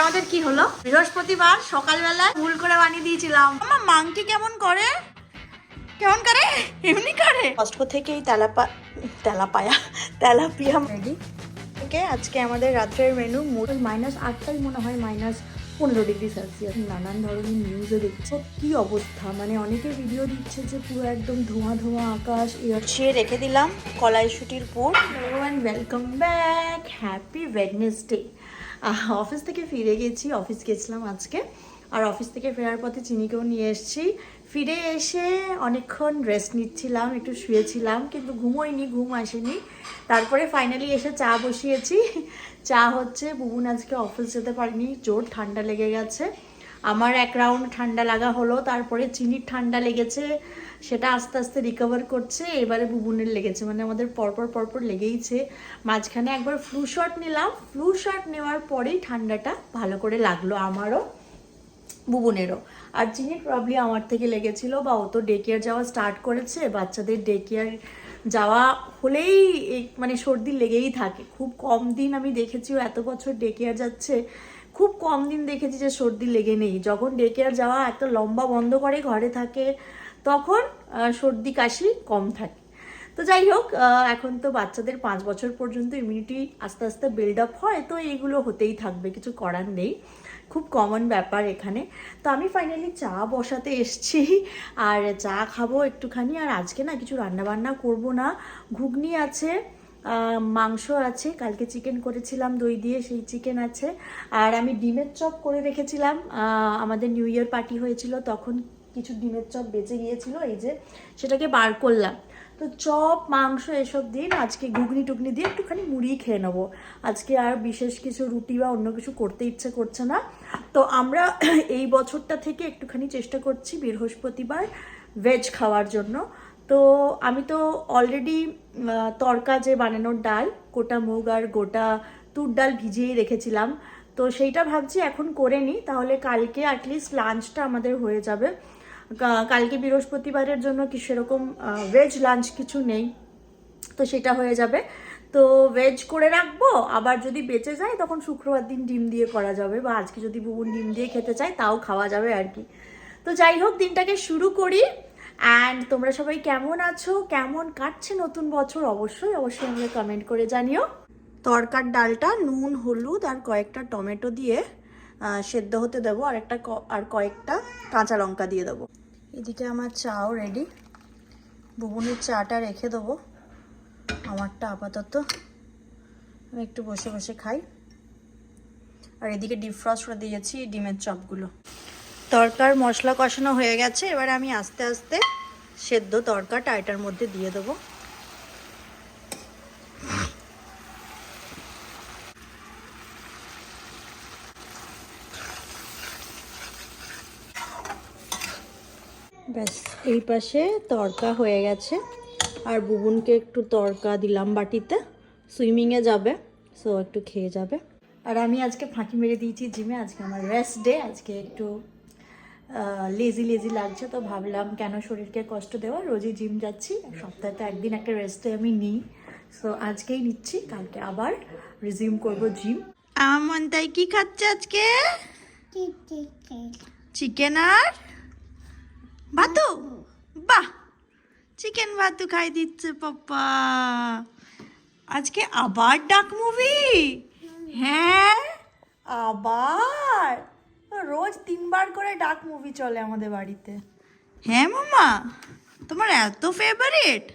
আমাদের কি হলো, বৃহস্পতিবার সকালবেলা ভুল করে বানিয়ে দিয়েছিলাম। আমার মাংটি কেমন করে এমনি করে কষ্ট থেকেই তেলাপিয়া রেডি থেকে আজকে আমাদের রাত্রের মেনু -8টাই মনে হয়, -15°C। নানান ধরনের নিউজে দেখছে কি অবস্থা, মানে অনেকে ভিডিও দিচ্ছে যে পুরো একদম ধোঁয়া ধোঁয়া আকাশ। ছিঁড়ে রেখে দিলাম কলাইশুটির পুর। Welcome back, happy Wednesday. Office থেকে ফিরে গেছি, অফিস গেছিলাম আজকে, আর অফিস থেকে ফেরার পথে চিনিকেও নিয়ে এসেছি। ফিরে এসে অনেকক্ষণ রেস্ট নিচ্ছিলাম, একটু শুয়েছিলাম, কিন্তু ঘুম আসেনি। তারপরে ফাইনালি এসে চা বসিয়েছি। চা হচ্ছে, বুবুন আজকে অফিস যেতে পারিনি, জোর ঠান্ডা লেগে গেছে। আমার এক রাউন্ড ঠান্ডা লাগা হলো, তারপরে চিনির ঠান্ডা লেগেছে, সেটা আস্তে আস্তে রিকভার করছে। এবারে বুবুনের লেগেছে, মানে আমাদের পরপর লেগেইছে। মাঝখানে একবার ফ্লু শট নিলাম, ফ্লু শট নেওয়ার পরেই ঠান্ডাটা ভালো করে লাগলো আমারও বুবুনেরও। আর চিনির প্রবলেম আমার থেকে লেগেছিল, বা ও তো ডে কেয়ার যাওয়া স্টার্ট করেছে। বাচ্চাদের ডে কেয়ার যাওয়া হলেই মানে সর্দি লেগেই থাকে। খুব কম দিন আমি দেখেছি, ও এত বছর ডে কেয়ার যাচ্ছে, খুব কম দিন দেখেছি যে সর্দি লেগে নেই। যখন ডে কেয়ার যাওয়া একটা লম্বা বন্ধ করে ঘরে থাকে, তখন সর্দি কাশি কম থাকে। তো যাই হোক, এখন তো বাচ্চাদের 5 বছর পর্যন্ত ইমিউনিটি আস্তে আস্তে বিল্ড আপ হয়, তো এইগুলো হতেই থাকবে, কিছু করার নেই, খুব কমন ব্যাপার এখানে। তো আমি ফাইনালি চা বসাতে এসছি, আর চা খাবো একটুখানি। আর আজকে না কিছু রান্নাবান্না করব না, ঘুগনি আছে, মাংস আছে, কালকে চিকেন করেছিলাম দই দিয়ে, সেই চিকেন আছে। আর আমি ডিমের চপ করে রেখেছিলাম, আমাদের নিউ ইয়ার পার্টি হয়েছিল তখন কিছু ডিমের চপ বেঁচে গিয়েছিল, এই যে সেটাকে বার করলাম। তো চপ মাংস এসব দিন আজকে ঘুগনি টুগনি দিয়ে একটুখানি মুড়ি খেয়ে নেবো আজকে। আর বিশেষ কিছু রুটি বা অন্য কিছু করতে ইচ্ছে করছে না। তো আমরা এই বছরটা থেকে একটুখানি চেষ্টা করছি বৃহস্পতিবার ভেজ খাওয়ার জন্য। তো আমি তো অলরেডি তড়কা যে বানানোর ডাল, গোটা মুগ আর গোটা তুর ডাল ভিজিয়েই রেখেছিলাম, তো সেইটা ভাবছি এখন করে নিই, তাহলে কালকে অ্যাটলিস্ট লাঞ্চটা আমাদের হয়ে যাবে। কালকে বৃহস্পতিবারের জন্য কি সেরকম ভেজ লাঞ্চ কিছু নেই, তো সেটা হয়ে যাবে। তো ভেজ করে রাখবো, আবার যদি বেঁচে যায় তখন শুক্রবার দিন ডিম দিয়ে করা যাবে, বা আজকে যদি বুবুন ডিম দিয়ে খেতে চায় তাও খাওয়া যাবে আর কি। তো যাই হোক, দিনটাকে শুরু করি। অ্যান্ড তোমরা সবাই কেমন আছো, কেমন কাটছে নতুন বছর, অবশ্যই আমাকে কমেন্ট করে জানিও। তরকার ডালটা নুন হলুদ আর কয়েকটা টমেটো দিয়ে সেদ্ধ হতে দেবো, আর কয়েকটা কাঁচা লঙ্কা দিয়ে দেবো। এদিকে আমার চাও রেডি, বুবুনের চাটা রেখে দেবো, আমারটা আপাতত আমি একটু বসে বসে খাই। আর এদিকে ডিফ্রস্ট করে দিয়েছি ডিমের চপগুলো। তরকার মশলা কষানো হয়ে গেছে, এবারে আমি আস্তে আস্তে সেদ্ধ তরকাটা এটার মধ্যে দিয়ে দেবো। ব্যাস, এই পাশে তরকা হয়ে গেছে, আর বুবুনকে একটু তরকা দিলাম বাটিতে, সুইমিংয়ে যাবে, সো একটু খেয়ে যাবে। আর আমি আজকে ফাঁকি মেরে দিয়েছি জিমে, আজকে আমার রেস্ট ডে, আজকে একটু লেজি লাগছে, তো ভাবলাম কেন শরীরকে কষ্ট দেওয়া, রোজই জিম যাচ্ছি, সপ্তাহে তো একদিন একটা রেস্ট ডে আমি নিই, সো আজকেই নিচ্ছি, কালকে আবার রিজিউম করবো জিম। আমার তাই কি খাচ্ছে আজকে? চিকেন আর ভাতু, বাহ, চিকেন ভাতু খাই দিচ্ছে পাপ্পা। আজকে আবার ডাক মুভি? হ্যাঁ, আবার রোজ 3 বার করে ডাক মুভি চলে আমাদের বাড়িতে। হ্যাঁ মামা, তোমার এত ফেভারিট?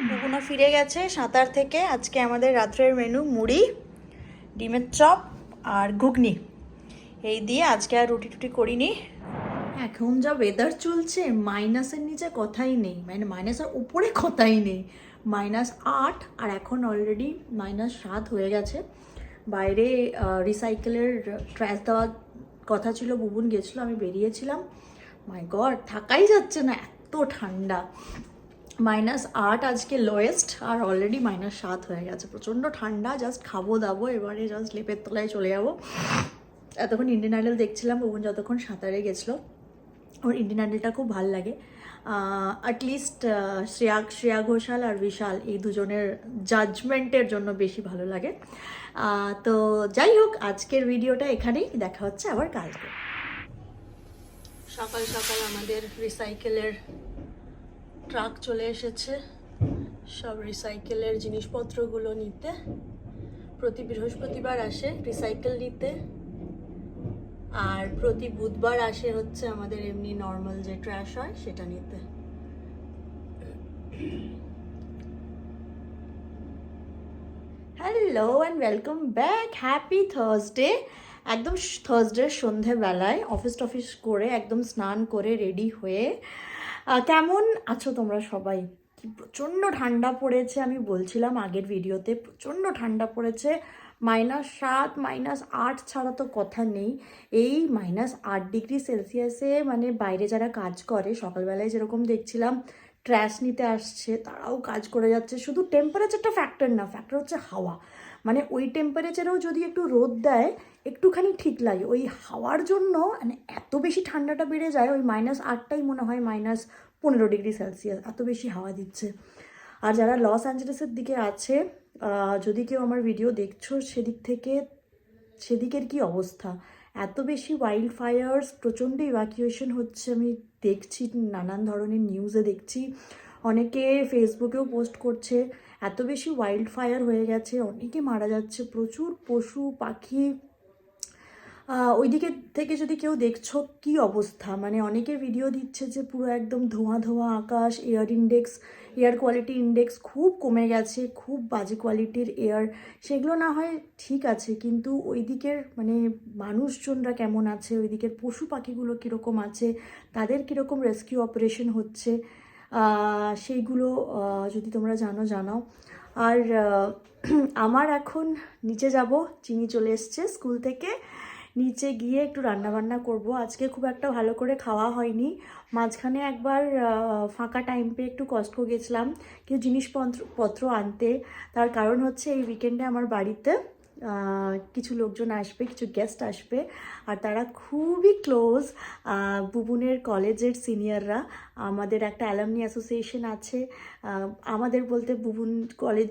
বুবুনা ফিরে গেছে সাঁতার থেকে। আজকে আমাদের রাত্রের মেনু মুড়ি, ডিমের চপ আর ঘুগনি, এই দিয়ে আজকে আর রুটি টুটি করিনি। এখন যা ওয়েদার চলছে, মাইনাসের নিচে কথাই নেই, মানে মাইনাসের উপরে কথাই নেই। -8, আর এখন অলরেডি -7 হয়ে গেছে। বাইরে রিসাইকেলের ট্র্যাশ দেওয়ার কথা ছিল, বুবুন গেছিলো, আমি বেরিয়েছিলাম, মাই গড থাকাই যাচ্ছে না, এত ঠান্ডা। -8 আজকে লোয়েস্ট, আর অলরেডি -7 হয়ে গেছে, প্রচণ্ড ঠান্ডা। জাস্ট খাবো দাবো, এবারে জাস্ট লেপের তলায় চলে যাবো। এতক্ষণ ইন্ডিয়ান আইডল দেখছিলাম, বুবুন যতক্ষণ সাঁতারে গেছিলো, ওর ইন্ডিয়ান আইডলটা খুব ভালো লাগে। অ্যাটলিস্ট শ্রেয়া ঘোষাল আর বিশাল এই দুজনের জাজমেন্টের জন্য বেশি ভালো লাগে। তো যাই হোক, আজকের ভিডিওটা এখানেই, দেখা হচ্ছে আবার কালকে। সকাল সকাল আমাদের রিসাইকেলের ট্রাক চলে এসেছে সব রিসাইকেলের জিনিসপত্রগুলো নিতে। প্রতি বৃহস্পতিবার আসে রিসাইকেল নিতে, আর প্রতি বুধবার আসে হচ্ছে আমাদের এমনি নর্মাল যে ট্র্যাশ হয় সেটা নিতে। Hello and welcome back, happy Thursday. একদম থার্সডে সন্ধেবেলায় অফিস করে একদম স্নান করে রেডি হয়ে, কেমন আছো তোমরা সবাই? কি প্রচণ্ড ঠান্ডা পড়েছে, আমি বলছিলাম আগের ভিডিওতে, প্রচণ্ড ঠান্ডা পড়েছে। -7 -8 ছাড়া তো কথা নেই। এই -8 ডিগ্রি সেলসিয়াসে মানে বাইরে যারা কাজ করে সকালবেলায় যেরকম দেখছিলাম ট্র্যাশ নিতে আসছে, তারাও কাজ করে যাচ্ছে। শুধু টেম্পারেচারটা ফ্যাক্টর না, ফ্যাক্টর হচ্ছে হাওয়া। মানে ওই টেম্পারেচারেও যদি একটু রোদ দেয় একটুখানি ঠিক লাগে, ওই হাওয়ার জন্য মানে এত বেশি ঠান্ডাটা বেড়ে যায়। ওই -8টাই মনে হয় -15 ডিগ্রি সেলসিয়াস, এত বেশি হাওয়া দিচ্ছে। আর যারা লস অ্যাঞ্জেলেসের দিকে আছে, যদি কেউ আমার ভিডিও দেখছো সেদিকের কি অবস্থা, এত বেশি ওয়াইল্ড ফায়ার্স, প্রচণ্ড ইভ্যাকুয়েশন হচ্ছে। আমি দেখছি নানান ধরনের নিউজে দেখছি, অনেকে ফেসবুকেও পোস্ট করছে এত বেশি ওয়াইল্ড ফায়ার হয়ে গেছে, অনেকে মারা যাচ্ছে, প্রচুর পশু পাখি। ওই দিকে থেকে যদি কেউ দেখছো কি অবস্থা, মানে অনেকে ভিডিও দিচ্ছে যে পুরো একদম ধোঁয়া ধোঁয়া আকাশ, এয়ার কোয়ালিটি ইন্ডেক্স খুব কমে গেছে, খুব বাজে কোয়ালিটির এয়ার। সেগুলো না হয় ঠিক আছে, কিন্তু ওই দিকের মানে মানুষজনরা কেমন আছে, ওই দিকের পশু পাখিগুলো কীরকম আছে, তাদের কীরকম রেস্কিউ অপারেশন হচ্ছে, সেইগুলো যদি তোমরা জানাও। আর আমার এখন নিচে যাব, চিনি চলে এসছে স্কুল থেকে, নিচে গিয়ে একটু রান্নাবান্না করব। আজকে খুব একটা ভালো করে খাওয়া হয়নি, মাঝখানে একবার ফাঁকা টাইম পেয়ে একটু কষ্ট গেছিলাম কিছু জিনিসপত্র আনতে। তার কারণ হচ্ছে এই উইকেন্ডে আমার বাড়িতে কিছু লোকজন আসবে, কিছু গেস্ট আসবে, আর তারা খুবই ক্লোজ, বুবুনের কলেজের সিনিয়ররা। আমাদের একটা অ্যালামনি অ্যাসোসিয়েশন আছে, আমাদের বলতে বুবুন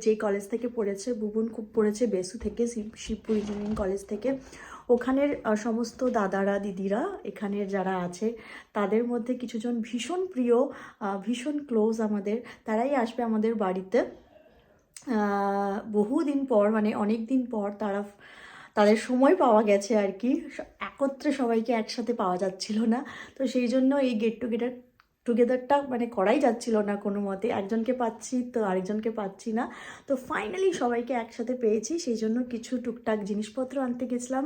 যেই কলেজ থেকে পড়েছে, বুবুন খুব পড়েছে বেসু থেকে, শিবপুর ইঞ্জিনিয়ারিং কলেজ থেকে। ওখানের সমস্ত দাদারা দিদিরা এখানের যারা আছে তাদের মধ্যে কিছুজন ভীষণ প্রিয়, ভীষণ ক্লোজ আমাদের, তারাই আসবে আমাদের বাড়িতে। বহুদিন পর, মানে অনেক দিন পর তাদের সময় পাওয়া গেছে আর কি, একত্রে সবাইকে একসাথে পাওয়া যাচ্ছিল না। তো সেই জন্য এই গেট টুগেদারটা মানে করাই যাচ্ছিল না কোনো মতে, একজনকে পাচ্ছি তো আরেকজনকে পাচ্ছি না। তো ফাইনালি সবাইকে একসাথে পেয়েছি, সেই জন্য কিছু টুকটাক জিনিসপত্র আনতে গেছিলাম।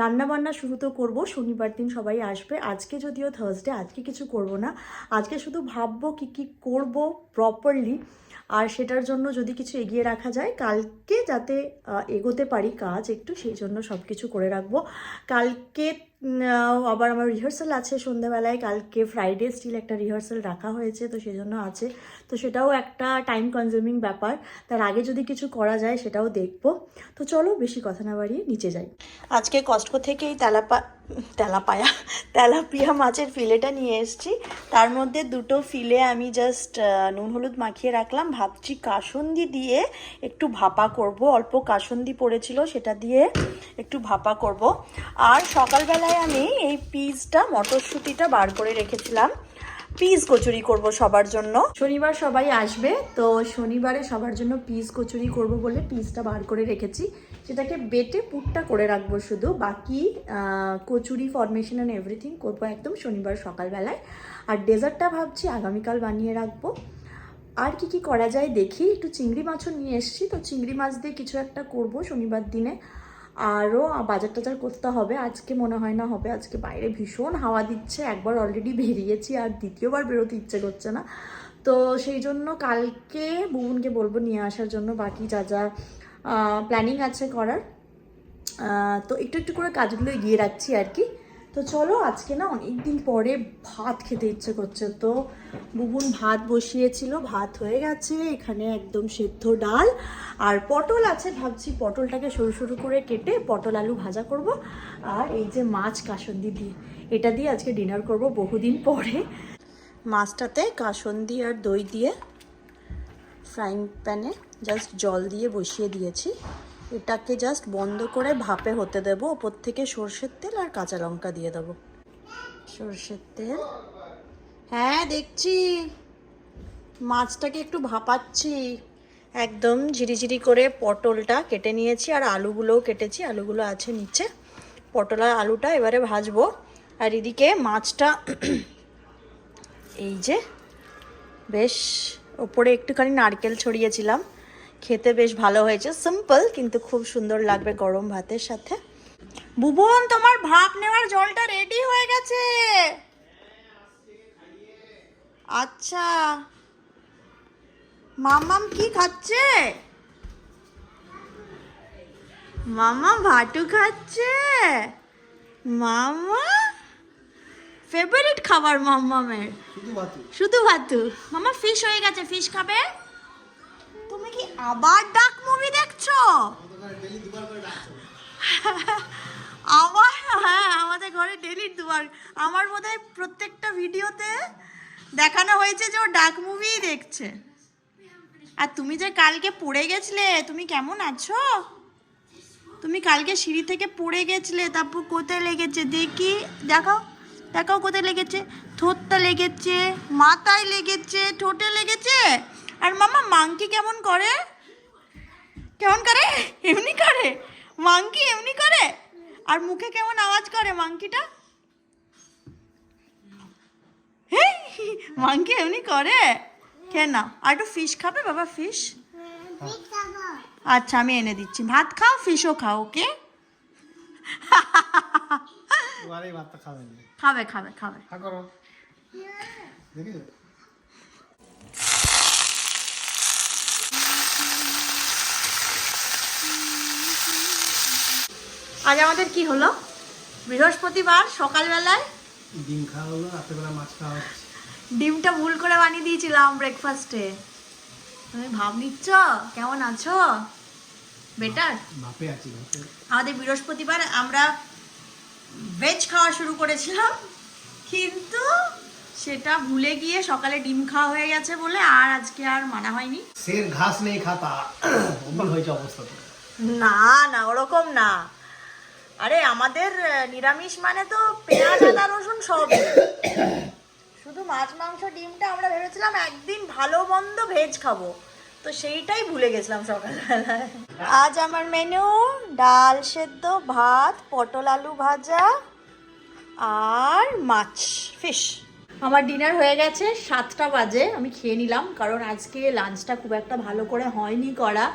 রান্নাবান্না শুরু তো করবো, শনিবার দিন সবাই আসবে। আজকে যদিও থার্সডে, আজকে কিছু করব না, আজকে শুধু ভাববো কি করব প্রপারলি, আর সেটার জন্য যদি কিছু এগিয়ে রাখা যায় কালকে যাতে এগোতে পারি কাজ একটু, সেই জন্য সব কিছু করে রাখবো। কালকে আবার আমার রিহার্সাল আছে সন্ধ্যাবেলায়, কালকে ফ্রাইডে স্টিল একটা রিহার্সাল রাখা হয়েছে, তো সেই জন্য আছে। তো সেটাও একটা টাইম কনজিউমিং ব্যাপার, তার আগে যদি কিছু করা যায় সেটাও দেখবো। তো চলো বেশি কথা না বাড়িয়ে নিচে যাই। আজকে কস্টকো থেকে এই তেলাপিয়া মাছের ফিলেটা নিয়ে এসেছি। তার মধ্যে দুটো ফিলে আমি জাস্ট নুন হলুদ মাখিয়ে রাখলাম, ভাবছি কাসুন্দি দিয়ে একটু ভাপা করব, অল্প কাসুন্দি পড়েছিল সেটা দিয়ে একটু ভাপা করব। আর সকালবেলায় আমি এই পিসটা মটরশুঁটিটা বার করে রেখেছিলাম, পিস কচুরি করব সবার জন্য। শনিবার সবাই আসবে, তো শনিবারে সবার জন্য পিস কচুরি করব বলে পিসটা বার করে রেখেছি, সেটাকে বেটে পুরটা করে রাখবো শুধু, বাকি কচুরি ফরমেশন অ্যান্ড এভরিথিং করবো একদম শনিবার সকালবেলায়। আর ডেজার্টটা ভাবছি আগামীকাল বানিয়ে রাখবো। আর কি করা যায় দেখি, একটু চিংড়ি মাছও নিয়ে এসেছি, তো চিংড়ি মাছ দিয়ে কিছু একটা করব শনিবার দিনে। আরও বাজার টাজার করতে হবে, আজকে মনে হয় না হবে, আজকে বাইরে ভীষণ হাওয়া দিচ্ছে, একবার অলরেডি বেরিয়েছি আর দ্বিতীয়বার বেরোতে ইচ্ছে করছে না। তো সেই জন্য কালকে বুবুনকে বলবো নিয়ে আসার জন্য বাকি যা প্ল্যানিং আছে করার। তো একটু করে কাজগুলো এগিয়ে রাখছি আর কি। তো চলো, আজকে না অনেক দিন পরে ভাত খেতে ইচ্ছে করছে, তো বুবুন ভাত বসিয়েছিল, ভাত হয়ে গেছে, এখানে একদম সেদ্ধ ডাল আর পটল আছে, ভাবছি পটলটাকে সরু সরু করে কেটে পটল আলু ভাজা করব। আর এই যে মাছ কাসুন্দি দিয়ে, এটা দিয়ে আজকে ডিনার করব বহুদিন পরে। মাছটাতে কাসুন্দি আর দই দিয়ে ফ্রাইং প্যানে জাস্ট জল দিয়ে বসিয়ে দিয়েছি। এটাকে জাস্ট বন্ধ করে ভাপে হতে দেবো। ওপর থেকে সর্ষের তেল আর কাঁচা লঙ্কা দিয়ে দেবো। সর্ষের তেল, হ্যাঁ দেখছি, মাছটাকে একটু ভাপাচ্ছি। একদম ঝিরিঝিরি করে পটলটা কেটে নিয়েছি আর আলুগুলোও কেটেছি, আলুগুলো আছে নিচে। পটল আর আলুটা এবারে ভাজবো। আর এদিকে মাছটা এই যে বেশ ওপরে একটুখানি নারকেল ছড়িয়েছিলাম, খেতে বেশ ভালো হয়েছে। সিম্পল কিন্তু খুব সুন্দর লাগবে গরম ভাতের সাথে। ভুবন, তোমার ভাপ নেওয়ার জলটা রেডি হয়ে গেছে। আচ্ছা, মামাম কি খাচ্ছে? মামা ভাটু খাচ্ছে। মামা ফেভারিট খাবার মামামের শুধু ভাতু। মামা ফিশ হয়ে গেছে, ফিশ খাবে। তুমি কি আবার ডাক মুভি দেখছো? আমার, হ্যাঁ আমাদের ঘরে ডেলি দুবার। আমার বোধহয় প্রত্যেকটা ভিডিওতে দেখানো হয়েছে যে ও ডাক মুভিই দেখছে। আর তুমি যে কালকে পড়ে গেছিলে, তুমি কেমন আছো? তুমি কালকে সিঁড়ি থেকে পড়ে গেছিলে, তারপর কোথায় লেগেছে দেখি, দেখাও দেখাও কোথায় লেগেছে। ঠোঁটটা লেগেছে, মাথায় লেগেছে, ঠোঁটে লেগেছে। আর মামা মাংকি কেমন করে? কেমন করে? এমনি করে মাংকি, এমনি করে। আর মুখে কেমন আওয়াজ করে মাংকিটা? হ্যাঁ, মাংকি এমনি করে। কেন? আর একটু ফিশ খাবে বাবা? ফিশ, আচ্ছা আমি এনে দিচ্ছি। ভাত খাও, ফিশও খাও, ওকে? খাবে খাবে খাবে। আজ আমাদের কি হলো? বৃহস্পতিবার সকালবেলায় ডিম খাওয়া হলো, রাত্রেবেলা মাছ খাওয়া হচ্ছে। ডিমটা ভুল করে বানিয়ে দিয়েছিলাম ব্রেকফাস্টে। তুমি ভাব নিচ্ছ কেমন আছো? বেটার? ভাপে আছি, ভাপে। আমাদের বৃহস্পতিবার আমরা ভেজ খাওয়া শুরু করেছিলাম, কিন্তু সেটা ভুলে গিয়ে সকালে ডিম খাওয়া হয়ে গেছে বলে আর আজকে আর মানা হয়নি। শের ঘাস নেই খাতা, অমন হয়েছে অবস্থা। না না, ওরকম না। আরে আমাদের নিরামিষ মানে তো পেঁয়াজ আদা রসুন সব, শুধু মাছ মাংস ডিমটা আমরা ভেবেছিলাম একদিন ভালো মন্দ ভেজ খাবো, তো সেইটাই ভুলে গেছিলাম সকালবেলায়। আজ আমার মেনু ডাল সেদ্ধ, ভাত, পটল আলু ভাজা আর মাছ, ফিশ। আমার ডিনার হয়ে গেছে, 7টা বাজে। আমি খেয়ে নিলাম কারণ আজকে লাঞ্চটা খুব একটা ভালো করে হয়নি করা,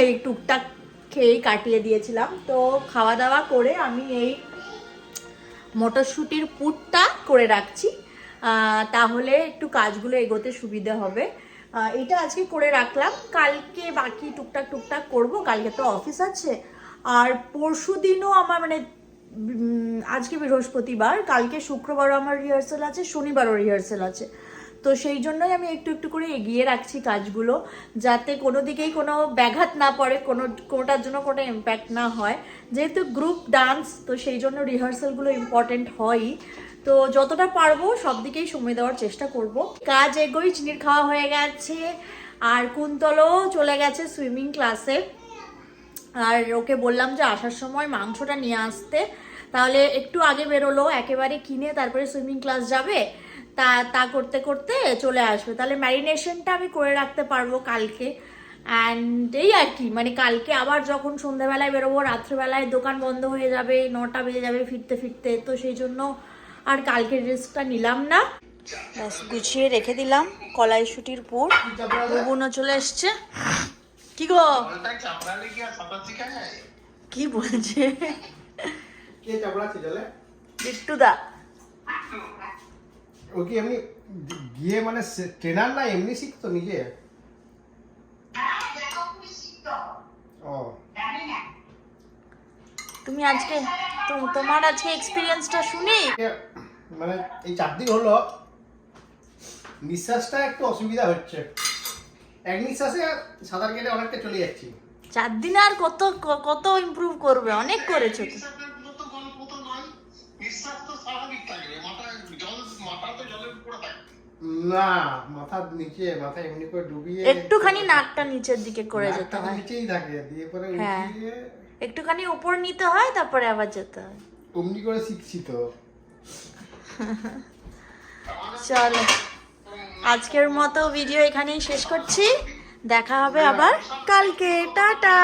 এই টুকটাক খেয়েই কাটিয়ে দিয়েছিলাম। তো খাওয়া দাওয়া করে আমি এই মটরশুঁটির পুরটা করে রাখছি, তাহলে একটু কাজগুলো এগোতে সুবিধা হবে। এটা আজকে করে রাখলাম, কালকে বাকি টুকটাক টুকটাক করব। কালকে তো অফিস আছে, আর পরশু দিনও আমার মানে আজকে বৃহস্পতিবার, কালকে শুক্রবারও আমার রিহার্সাল আছে, শনিবারও রিহার্সাল আছে। তো সেই জন্যই আমি একটু একটু করে এগিয়ে রাখছি কাজগুলো, যাতে কোনো দিকেই কোনো ব্যাঘাত না পড়ে, কোনোটার জন্য কোনো ইম্প্যাক্ট না হয়। যেহেতু গ্রুপ ডান্স, তো সেই জন্য রিহার্সালগুলো ইম্পর্টেন্ট হয়ই। তো যতটা পারবো সব দিকেই সময় দেওয়ার চেষ্টা করব। কাজ এগোই, চিনির খাওয়া হয়ে গেছে, আর কুন্তলও চলে গেছে সুইমিং ক্লাসে। আর ওকে বললাম যে আসার সময় মাংসটা নিয়ে আসতে, তাহলে একটু আগে বেরোলো, একেবারে কিনে তারপরে সুইমিং ক্লাস যাবে, তা করতে করতে চলে আসবে। তাহলে ম্যারিনেশনটা আমি করে রাখতে পারবো কালকে। অ্যান্ড এই আর কি, মানে কালকে আবার যখন সন্ধ্যাবেলায় বেরোবো, রাত্রেবেলায় দোকান বন্ধ হয়ে যাবে, 9টা বেজে যাবে ফিরতে ফিরতে, তো সেই জন্য আর কালকের রিস্কটা নিলাম না। ব্যাস গুছিয়ে রেখে দিলাম কলাইশুটির পুর। বুবুনও চলে এসছে। কি গো, কি বলছে বিট্টুদা? ও কি এমনি গিয়ে মানে ট্রেনার না এমনি শিখতো নিজে? ও, তুমি আজকে তোমার আজকে এক্সপিরিয়েন্সটা শুনি। মানে এই 4 দিন হলো নিঃশ্বাসটা একটু অসুবিধা হচ্ছে। এক নিঃশ্বাসে সাঁতার কেটে অনেকটা চলে যাচ্ছি। 4 দিনে আর কত কত ইমপ্রুভ করবে, অনেক করেছো তো। না, মাথার নিচে, মাথা এমনি করে ডুবিয়ে একটুখানি নাকটা নিচের দিকে করে যেতে নাকটা তো হয়। নিচেই থাকে, দিয়ে পরে হ্যাঁ। উঠিয়ে একটুখানি উপর নিতে হয়, তারপরে আবার যেতে হয়। অমনি করে শিখছি তো। চলো, আজকের মতো ভিডিও এখানেই শেষ করছি। দেখা হবে আবার কালকে। টাটা।